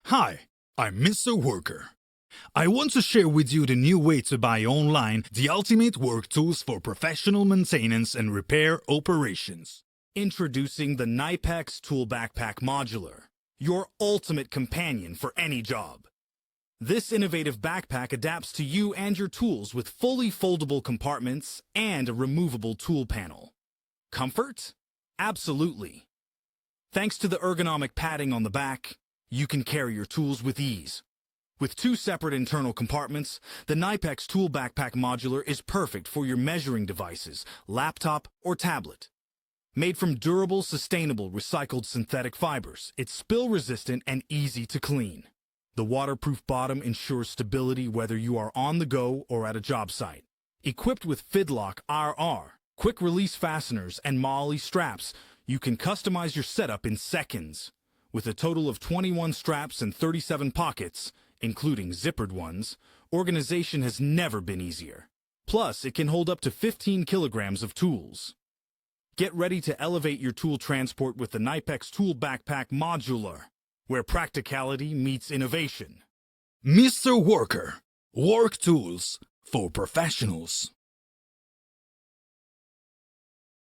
Hi, I'm Mr. Worker. I want to share with you the new way to buy online the ultimate work tools for professional maintenance and repair operations. Introducing the Knipex Tool Backpack Modular, your ultimate companion for any job. This innovative backpack adapts to you and your tools with fully foldable compartments and a removable tool panel. Comfort? Absolutely. Thanks to the ergonomic padding on the back, you can carry your tools with ease. With two separate internal compartments, the Knipex Tool Backpack Modular is perfect for your measuring devices, laptop, or tablet. Made from durable, sustainable, recycled synthetic fibers, it's spill-resistant and easy to clean. The waterproof bottom ensures stability whether you are on the go or at a job site. Equipped with Fidlock RR, quick-release fasteners, and MOLLE straps, you can customize your setup in seconds. With a total of 21 straps and 37 pockets, including zippered ones, organization has never been easier. Plus, it can hold up to 15 kilograms of tools. Get ready to elevate your tool transport with the Knipex Tool Backpack Modular, where practicality meets innovation. Mr. Worker, work tools for professionals.